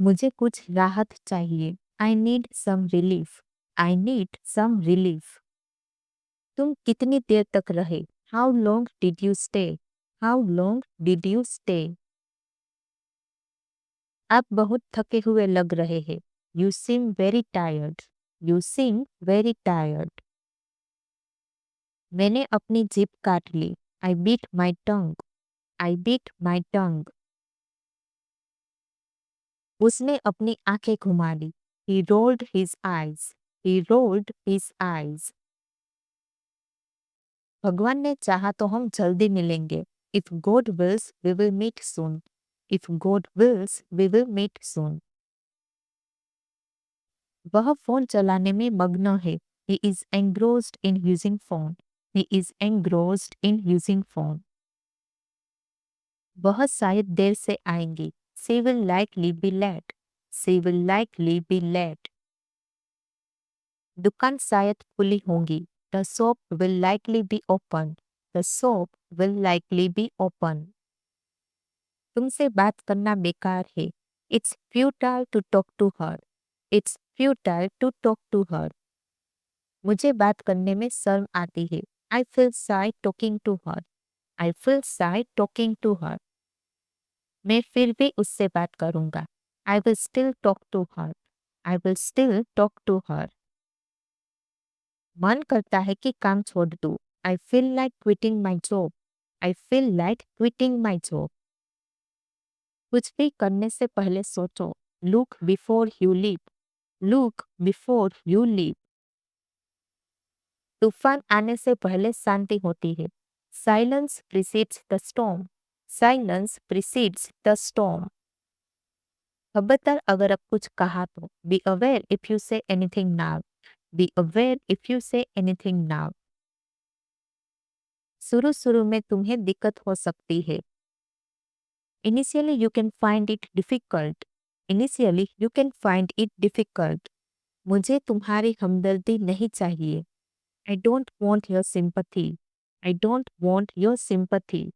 मुझे कुछ राहत चाहिए। I need some relief. I need some relief. तुम कितनी देर तक रहे? How long did you stay? How long did you stay? आप बहुत थके हुए लग रहे हैं। You seem very tired. You seem very tired. मैंने अपनी जीभ काट ली। I beat my tongue. I beat माई टंग। उसने अपनी आंखें घुमा ली। He rolled his eyes. He rolled his eyes. भगवान ने चाहा तो हम जल्दी मिलेंगे। If God wills we will meet soon. If God wills we will meet soon. वह फोन चलाने में मग्न है। He is engrossed in using phone. He is engrossed in using phone. वह शायद देर से आएंगी। She will likely be late. She will likely be late. दुकान शायद खुली होंगी। The shop will likely be open. The shop will likely be open. तुमसे बात करना बेकार है। It's futile to talk to her. It's futile to talk to her. मुझे बात करने में शर्म आती है। I feel shy talking to her. I feel shy talking to her. मैं फिर भी उससे बात करूंगा। I will still talk to her. I will still talk to her. मन करता है कि काम छोड़ दूं। I feel like quitting my job. I feel like quitting my job. कुछ भी करने से पहले सोचो। Look before you leave. Look before you leave. तूफान आने से पहले शांति होती है। Silence precedes the storm. Silence precedes the storm. खबरदार अगर अब कुछ कहा तो। Be aware if you say anything now. Be aware if you say anything now. शुरू शुरू में तुम्हें दिक्कत हो सकती है। Initially you can find it difficult. Initially you can find it difficult. मुझे तुम्हारी हमदर्दी नहीं चाहिए। I don't want your sympathy. I don't want your sympathy.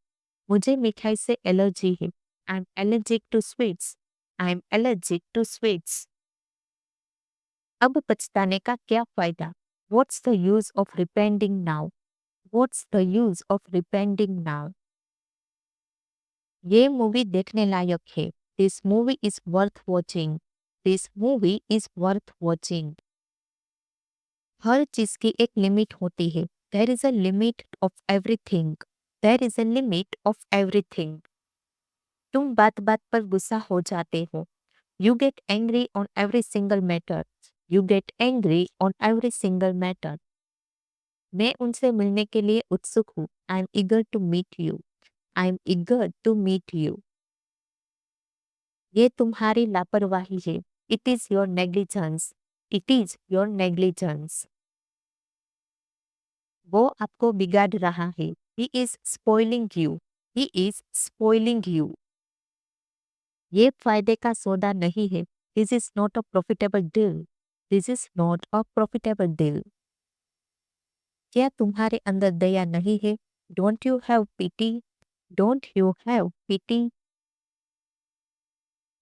मुझे मिठाई से एलर्जी है। I am allergic to sweets. I am allergic to sweets. अब पछताने का क्या फायदा? What's the use of repenting now? What's the use of repenting now? ये मूवी देखने लायक है। This movie is worth watching. This movie is worth watching. हर चीज की एक लिमिट होती है। There is a limit of everything. There is a limit of everything. तुम बात बात पर गुस्सा हो जाते हो। You get angry on every single matter. You get angry on every single matter. मैं उनसे मिलने के लिए उत्सुक हूँ। I am eager to meet you. I am eager to meet you. ये तुम्हारी लापरवाही है। It is your negligence. It is your negligence. वो आपको बिगाड़ रहा है। He is spoiling you. He is spoiling you. ये फायदे का सौदा नहीं है। This is not a profitable deal. This is not a profitable deal. क्या तुम्हारे अंदर दया नहीं है? Don't you have pity? Don't you have पिटी?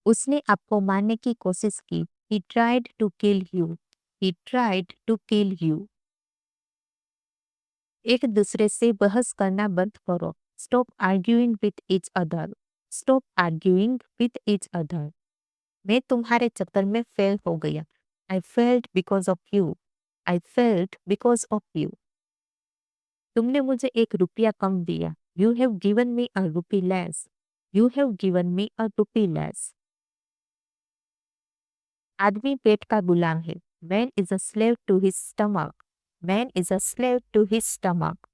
उसने आपको मारने की कोशिश की। He tried to kill you. He tried to kill you. एक दूसरे से बहस करना बंद करो। Stop arguing with each other. Stop arguing with each other. मैं तुम्हारे चक्कर में फेल हो गया। I failed because of you. I failed because of you. तुमने मुझे ₹1 कम दिया। You have given me a rupee less. You have given me a rupee less. आदमी पेट का गुलाम है। Man is a slave to his stomach. Man is a slave to his stomach.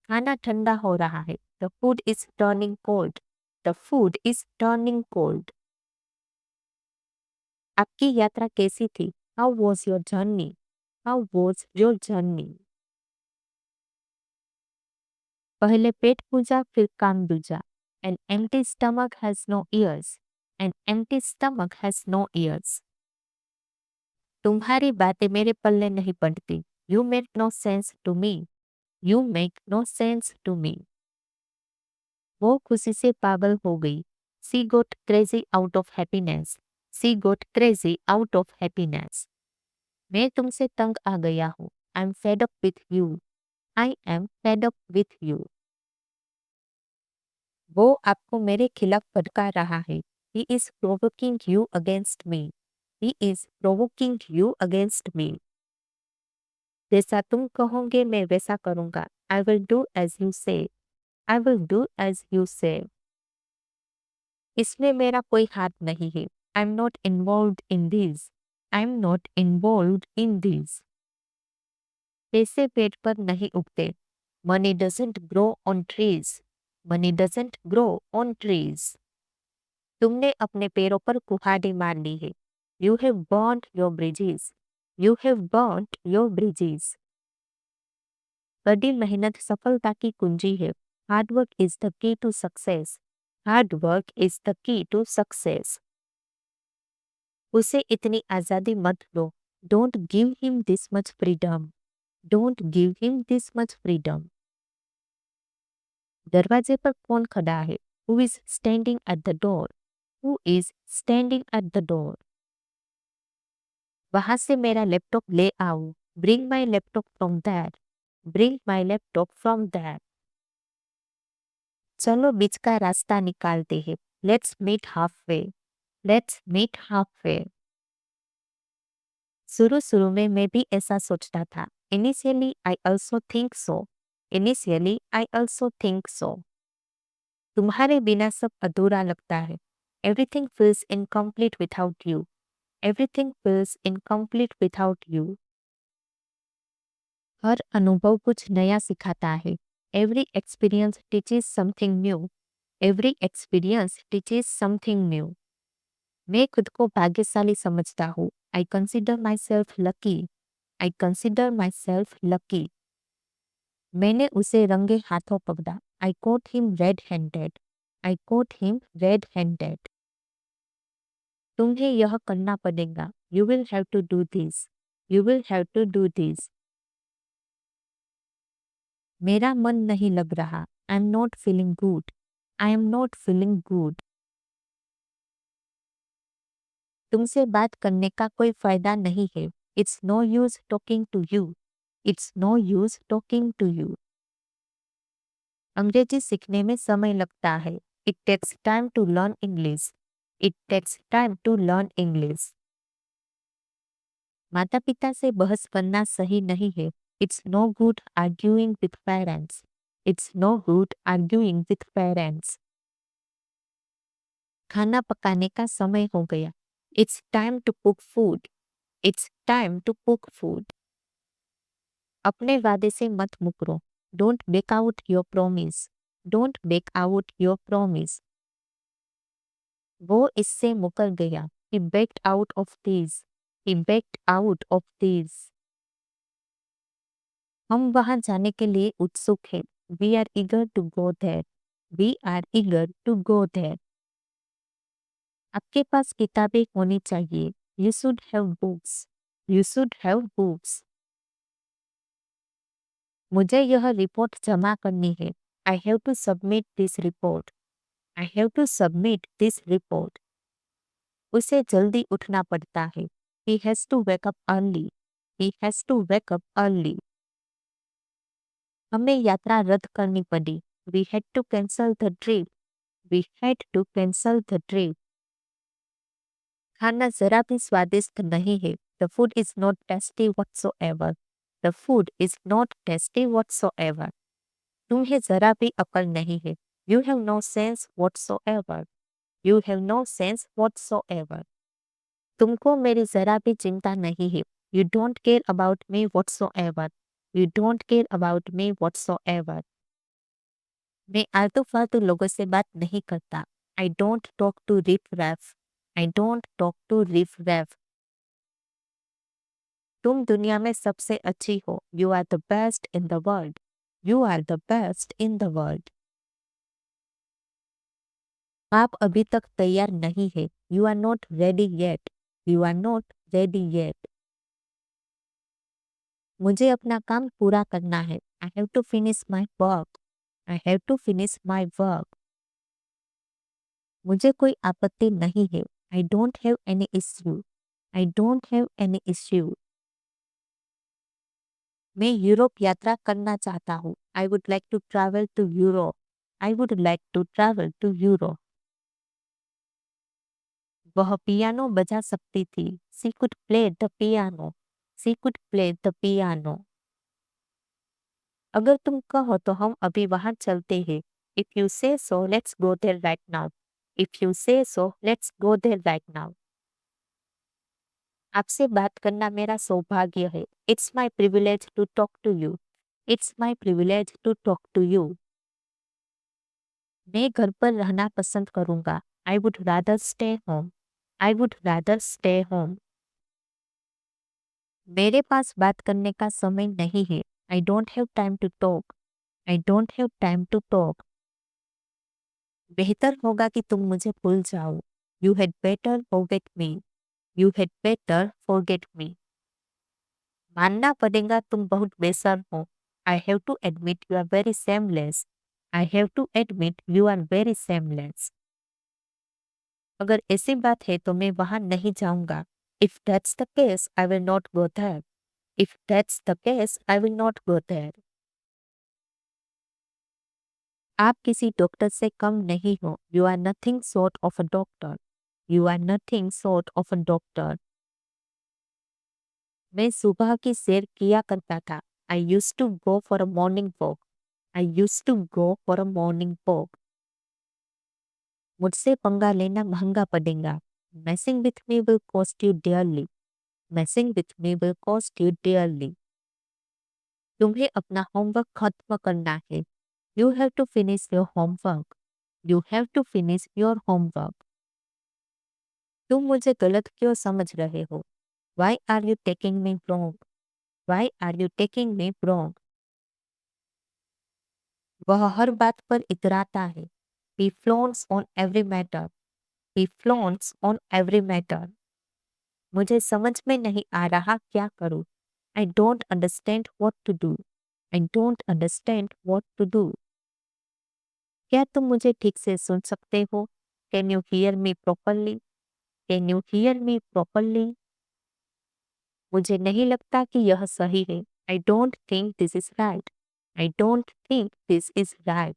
खाना ठंडा हो रहा है। The food is turning cold. The food is turning cold. आपकी यात्रा कैसी थी? How was your journey? How was your journey? पहले पेट पूजा फिर काम दूजा। An empty stomach has no ears. An empty stomach has no ears. तुम्हारी बातें मेरे पल्ले नहीं पड़ती। You make no sense to me. You make no sense to me. वो खुशी से पागल हो गई। She got crazy out of happiness. She got crazy out of happiness. मैं तुमसे तंग आ गया हूँ. I'm fed up with you. I am fed up with you. वो आपको मेरे खिलाफ भड़का रहा है. He is provoking you against me. He is provoking you against me. जैसा तुम कहोगे मैं वैसा करूँगा. I will do as you say. I will do as you say. इसमें मेरा कोई हाथ नहीं है. I'm not involved in this. I'm not involved in this. पैसे पेड़ पर नहीं उगते. Money doesn't grow on trees. Money doesn't grow on trees. तुमने अपने पैरों पर कुल्हाड़ी मार ली है. You have burnt your bridges. You have burnt your bridges. कड़ी मेहनत सफलता की कुंजी है. Hard work is the key to success. Hard work is the key to success. उसे इतनी आजादी मत दो. Don't give him this much freedom. Don't give him this much freedom. दरवाजे पर कौन खड़ा है? Who is standing at the door? Who is standing at the door? वहां से मेरा लैपटॉप ले आओ. Bring my laptop from there. Bring my laptop from there. चलो बीच का रास्ता निकालते हैं. Let's meet halfway. Let's meet halfway. शुरू में मैं भी ऐसा सोचता था. Initially, I also think so. Initially, I also think so. तुम्हारे बिना सब अधूरा लगता है. Everything feels incomplete without you. Everything feels incomplete without you. हर अनुभव कुछ नया सिखाता है. Every experience teaches something new. Every experience teaches something new. मैं खुद को भाग्यशाली समझता हूँ. I consider myself lucky. I consider myself lucky. मैंने उसे रंगे हाथों पकड़ा. I caught him red-handed. I caught him red-handed. तुम्हें यह करना पड़ेगा. You will have to do this. You will have to do this. मेरा मन नहीं लग रहा. I am not feeling good. I am not feeling good. तुमसे बात करने का कोई फायदा नहीं है. It's no use talking to you. It's no use talking to you. अंग्रेजी सीखने में समय लगता है. It takes time to learn English. It takes time to learn English. माता पिता से बहस करना सही नहीं है. It's no good arguing with parents. It's no good arguing with parents. खाना पकाने का समय हो गया. It's time to cook food. It's time to cook food. अपने वादे से मत मुकरो. Don't back out your promise. Don't back out your promise. वो इससे मुकर गया. He backed out of this. He backed out of this. हम वहां जाने के लिए उत्सुक हैं. We are eager to go there. We are eager to go there. आपके पास किताबें होनी चाहिए. You should have books. You should have books. मुझे यह रिपोर्ट जमा करनी है. I have to submit this report. I have to submit this report. उसे जल्दी उठना पड़ता है. He has to wake up early. He has to wake up early. हमें यात्रा रद्द करनी पड़ी. We had to cancel the trip. We had to cancel the trip. खाना जरा भी स्वादिष्ट नहीं है. The food is not tasty whatsoever. The food is not tasty whatsoever. तुम्हें जरा भी अकल नहीं है. You have no sense whatsoever. You have no sense whatsoever. तुमको मेरी जरा भी चिंता नहीं है. You don't care about me whatsoever. You don't care about me whatsoever. मैं आलतू फालतू लोगों से बात नहीं करता. I don't talk to riff-raff. I don't talk to riff-raff. तुम दुनिया में सबसे अच्छी हो. You are the best in the world. You are the best in the world. आप अभी तक तैयार नहीं है. You are not ready yet. You are not ready yet. मुझे अपना काम पूरा करना है. I have to finish my work. I have to finish my work. मुझे कोई आपत्ति नहीं है। I don't have any issue. I don't have any issue. मैं यूरोप यात्रा करना चाहता हूँ। I would like to travel to Europe. I would like to travel to Europe. वह पियानो बजा सकती थी। She could play the piano. She could play the piano. अगर तुम कहो तो हम अभी वहां चलते हैं। If you say so, let's go there right now. If you say so, let's go there right now. आपसे बात करना मेरा सौभाग्य है। It's my privilege to talk to you. It's my privilege to talk to you. मैं घर पर रहना पसंद करूंगा। I would rather stay home. I would rather stay home. मेरे पास बात करने का समय नहीं है। I don't have time to talk. I don't have time to talk. बेहतर होगा कि तुम मुझे भूल जाओ। You had better forget me. You had better forget me. मानना पड़ेगा तुम बहुत बेशर्म हो। I have to admit you are very shameless. I have to admit you are very shameless. अगर ऐसी बात है तो मैं वहां नहीं जाऊंगा। If that's the case, I will not go there. If that's the case, I will not go there. आप किसी डॉक्टर से कम नहीं हो। You are nothing short of a doctor. You are nothing short of a doctor. मैं सुबह की सैर किया करता था। I used to go for a morning walk. I used to go for a morning walk. मुझसे पंगा लेना महंगा पड़ेगा। Messing with me will cost you dearly. Messing with me will cost you dearly. तुम्हें अपना होमवर्क खत्म करना है। You have to finish your homework. You have to finish your homework. तुम मुझे गलत क्यों समझ रहे हो? Why are you taking me wrong? Why are you taking me wrong? वह हर बात पर इतराता है। He flaunts on every matter. He flaunts on every matter. मुझे समझ में नहीं आ रहा क्या करूं। I don't understand what to do. I don't understand what to do. क्या तुम मुझे ठीक से सुन सकते हो? Can you hear me properly? Can you hear me properly? मुझे नहीं लगता कि यह सही है। I don't think this is right. I don't think this is right.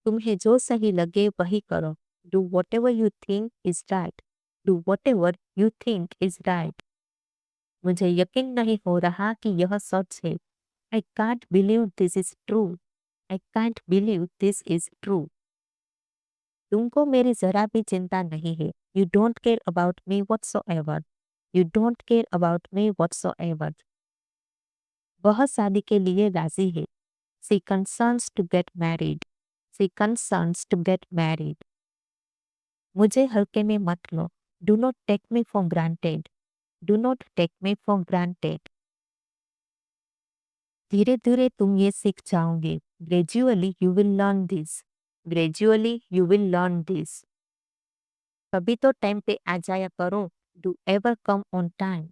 तुम्हें जो सही लगे वही करो। Do whatever you think is right. Do whatever you think is right. मुझे यकीन नहीं हो रहा कि यह सच है। I can't believe this is true. I can't believe this is true. तुमको मेरी जरा भी चिंता नहीं है। You don't care about me whatsoever. You don't care about me whatsoever. वह शादी के लिए राजी है। She consents to get married. She consents to get married. मुझे हल्के में मत लो। Do not take me for granted. Do not take me for granted. धीरे धीरे तुम ये सीख जाओगे। Gradually you will learn this. Gradually you will learn this. कभी तो टाइम पे आ जाया करो। Do ever come on time.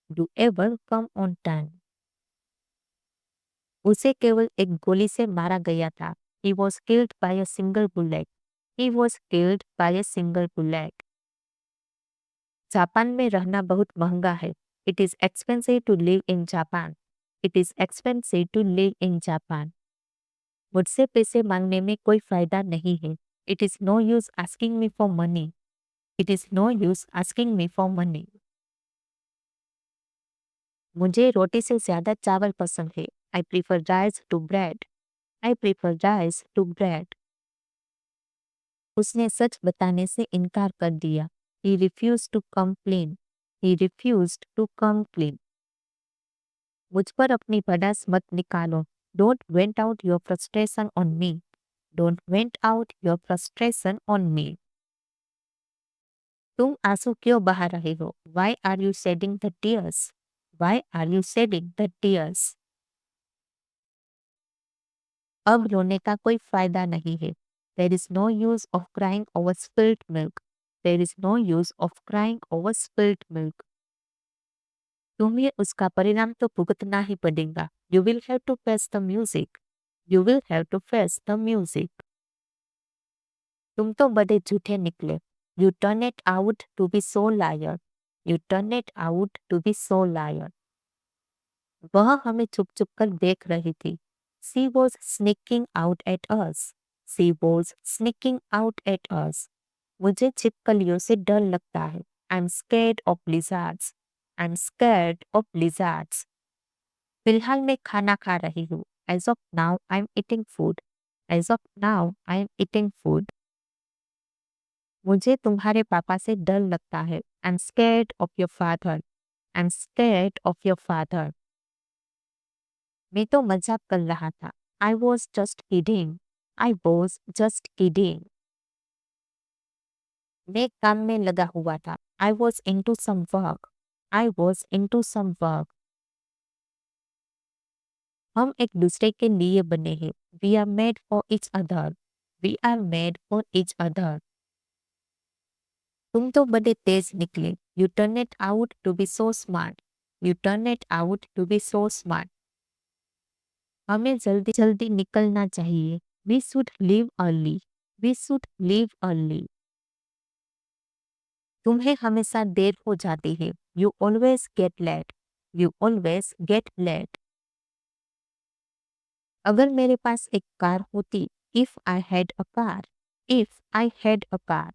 Do ever come on time. उसे केवल एक गोली से मारा गया था। He was killed by a single bullet. He was killed by a single bullet. Japan में रहना बहुत महंगा है। It is expensive to live in Japan. It is expensive to live in Japan. मुझसे पैसे मांगने में कोई फायदा नहीं है। It is no use asking me for money. It is no use asking me for money. मुझे रोटी से ज्यादा चावल पसंद है। I prefer rice to bread. I prefer rice to bread. उसने सच बताने से इनकार कर दिया। He refused to come clean. He refused to come clean. मुझ पर अपनी भड़ास मत निकालो। Don't vent out your frustration on me. Don't vent out your frustration on me. तुम आंसू क्यों बहा रहे हो? Why are you shedding the tears? Why are you shedding the tears? अब रोने का कोई फायदा नहीं है। There is no use of crying over spilled milk. There is no use of crying over spilled milk. तुम्हें उसका परिणाम तो भुगतना ही पड़ेगा। You will have to face the music. You will have to face the music. तुम तो बड़े झूठे निकले। You turn it out to be so liar. You turn it out to be so liar. वह हमें छुप छुप कर देख रही थी। She was sneaking out at us. She was sneaking out at us. मुझे छिपकलियों से डर लगता है। I am scared of lizards. I am scared of lizards. फिलहाल मैं खाना खा रही हूँ। As of now I am eating food. As of now I am eating food. मुझे तुम्हारे पापा से डर लगता है। I am scared of your father. I am scared of your father. मैं तो मजाक कर रहा था। I was just kidding. I was just kidding. मैं काम में लगा हुआ था। I was into some work. I was into some work. हम एक दूसरे के लिए बने हैं। We are made for each other. We are made for each other. तुम तो बड़े तेज निकले। You turn it out to be so smart. You turn it out to be so smart. हमें जल्दी जल्दी निकलना चाहिए। We should leave early. We should leave early. तुम्हें हमेशा देर हो जाती है। You always get late. You always get late. अगर मेरे पास एक कार होती। If I had a car. If I had a car.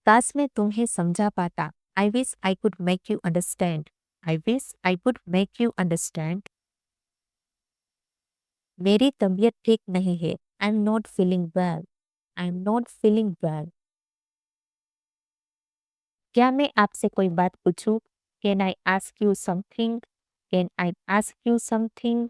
काश मैं तुम्हें समझा पाता। I wish I could make you understand. I wish I could make you understand. मेरी तबीयत ठीक नहीं है। I am not feeling well. I am not feeling well. क्या मैं आपसे कोई बात पूछूं? Can I ask you something? Can I ask you something?